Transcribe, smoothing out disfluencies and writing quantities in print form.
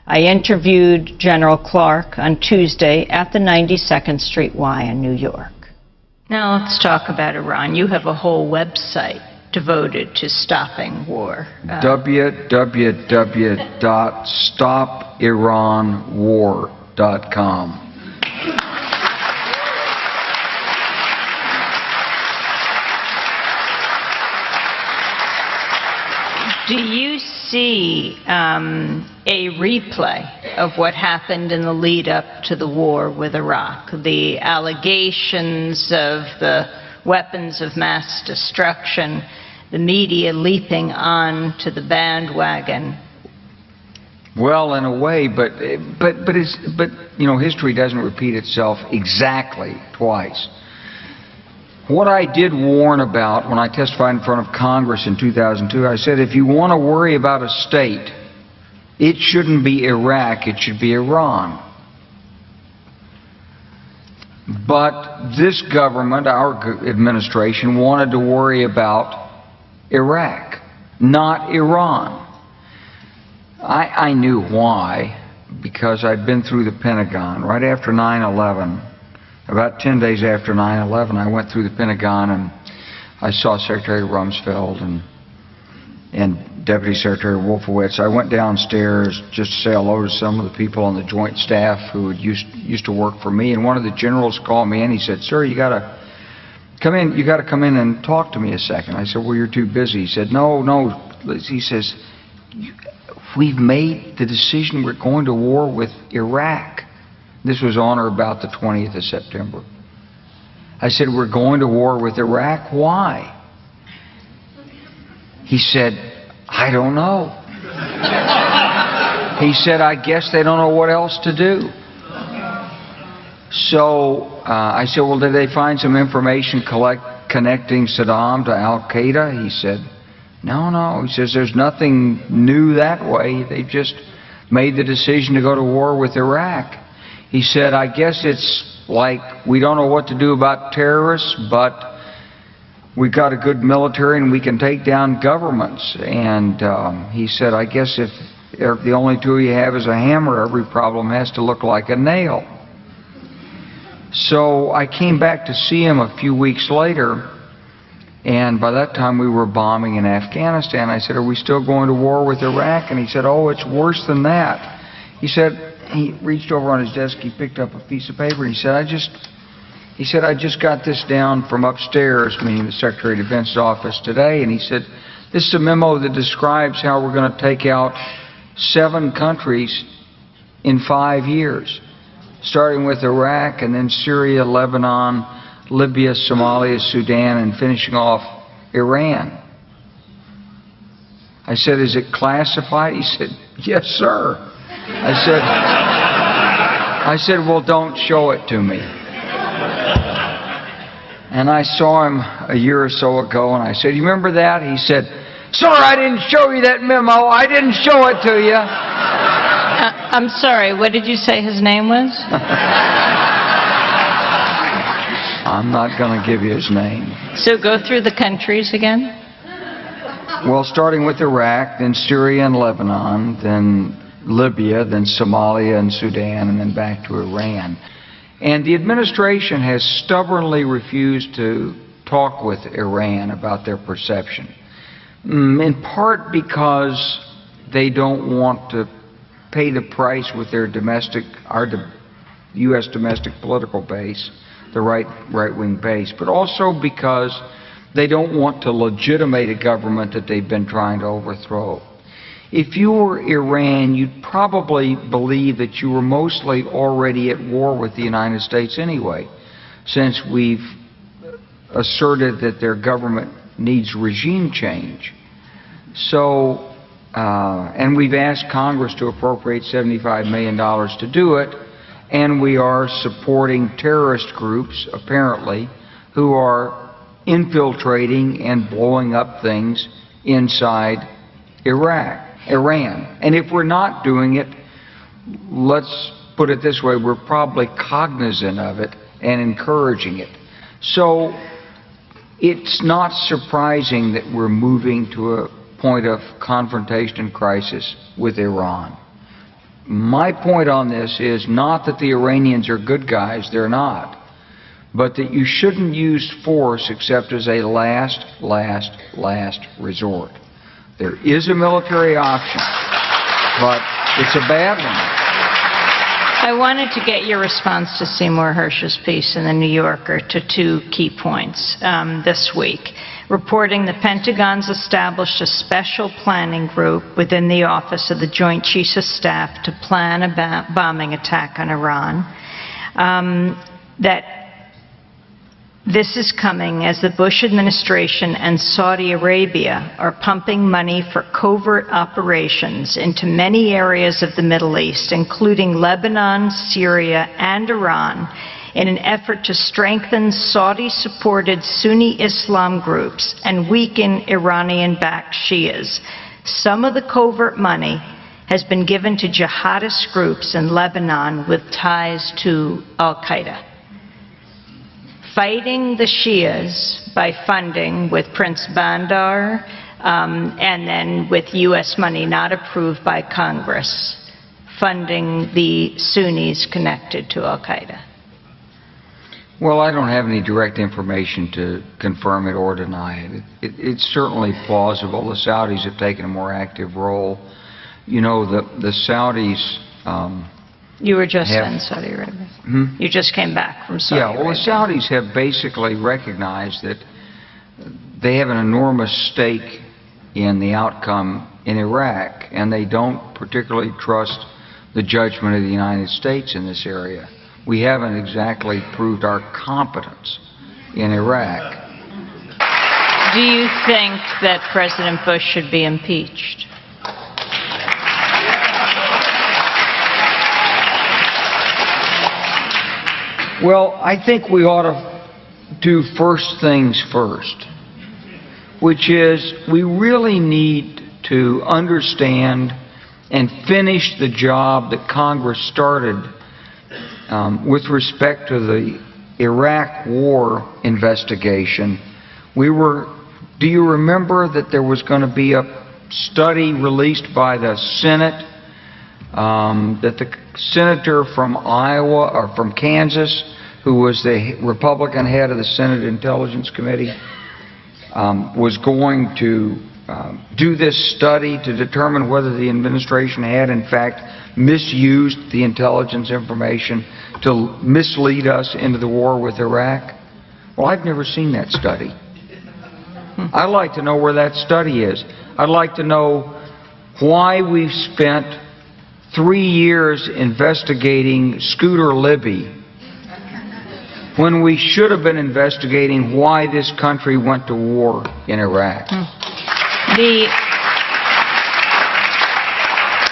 I interviewed General Clark on Tuesday at the 92nd Street Y in New York. Now let's talk about Iran. You have a whole website devoted to stopping war. www.stopiranwar.com. Do you see a replay of what happened in the lead up to the war with Iraq? The allegations of the weapons of mass destruction, the media leaping on to the bandwagon? Well, in a way, but you know, history doesn't repeat itself exactly twice. What I did warn about when I testified in front of Congress in 2002, I said, if you want to worry about a state, it shouldn't be Iraq, it should be Iran. But this government, our administration, wanted to worry about Iraq, not Iran. I knew why, because I'd been through the Pentagon right after 9/11. About 10 days after 9/11, I went through the Pentagon and I saw Secretary Rumsfeld and Deputy Secretary Wolfowitz. I went downstairs just to say hello to some of the people on the Joint Staff who had used to work for me, and one of the generals called me and he said, "Sir, you got to come in. You got to come in and talk to me a second." I said, "Well, you're too busy." He said, "No." He says, "We've made the decision. We're going to war with Iraq." This was on or about the 20th of September. I said, "We're going to war with Iraq. Why?" He said, "I don't know." He said, "I guess they don't know what else to do." So I said, "Well, did they find some information connecting Saddam to Al-Qaeda?" He said, No. He says, "There's nothing new that way. They just made the decision to go to war with Iraq." He said, "I guess it's like we don't know what to do about terrorists, but we've got a good military and we can take down governments." And he said, "I guess if the only tool you have is a hammer, every problem has to look like a nail." So I came back to see him a few weeks later, and by that time we were bombing in Afghanistan. I said, "Are we still going to war with Iraq?" And he said, "Oh, it's worse than that." He said, he reached over on his desk, he picked up a piece of paper, and he said, I just got this down from upstairs," meaning the Secretary of Defense's office, today, and he said, "This is a memo that describes how we're going to take out 7 countries in 5 years, starting with Iraq and then Syria, Lebanon, Libya, Somalia, Sudan, and finishing off Iran." I said, "Is it classified?" He said, "Yes, sir." I said, "Well, don't show it to me." And I saw him a year or so ago, and I said, "You remember that?" He said, "Sir, I didn't show you that memo. I didn't show it to you." I'm sorry, what did you say his name was? I'm not going to give you his name. So go through the countries again. Well, starting with Iraq, then Syria and Lebanon, then Libya, then Somalia and Sudan, and then back to Iran. And the administration has stubbornly refused to talk with Iran about their perception, in part because they don't want to pay the price with their our U.S. domestic political base, the right-wing base, but also because they don't want to legitimate a government that they've been trying to overthrow. If you were Iran, you'd probably believe that you were mostly already at war with the United States anyway, since we've asserted that their government needs regime change. So, and we've asked Congress to appropriate $75 million to do it, and we are supporting terrorist groups, apparently, who are infiltrating and blowing up things inside Iran. And if we're not doing it, let's put it this way, we're probably cognizant of it and encouraging it. So it's not surprising that we're moving to a point of confrontation and crisis with Iran. my point on this is not that the Iranians are good guys, they're not, but that you shouldn't use force except as a last resort. There is a military option, but it's a bad one. I wanted to get your response to Seymour Hersh's piece in the New Yorker to two key points this week. Reporting the Pentagon's established a special planning group within the Office of the Joint Chiefs of Staff to plan a bombing attack on Iran. That this is coming as the Bush administration and Saudi Arabia are pumping money for covert operations into many areas of the Middle East, including Lebanon, Syria, and Iran, in an effort to strengthen Saudi-supported Sunni Islam groups and weaken Iranian-backed Shias. Some of the covert money has been given to jihadist groups in Lebanon with ties to al-Qaeda. Fighting the Shias by funding with Prince Bandar and then with U.S. money not approved by Congress, funding the Sunnis connected to al-Qaeda. Well, I don't have any direct information to confirm it or deny it. It's certainly plausible. The Saudis have taken a more active role. You know, the Saudis... You were just in Saudi Arabia. You just came back from Saudi Arabia. Yeah, well, the Saudis have basically recognized that they have an enormous stake in the outcome in Iraq, and they don't particularly trust the judgment of the United States in this area. We haven't exactly proved our competence in Iraq. Do you think that President Bush should be impeached? Well, I think we ought to do first things first, which is we really need to understand and finish the job that Congress started with respect to the Iraq war investigation. Do you remember that there was going to be a study released by the Senate that the senator from Iowa or from Kansas, who was the Republican head of the Senate Intelligence Committee, was going to do this study to determine whether the administration had in fact misused the intelligence information to mislead us into the war with Iraq? Well, I've never seen that study. I'd like to know where that study is. I'd like to know why we've spent 3 years investigating Scooter Libby when we should have been investigating why this country went to war in Iraq.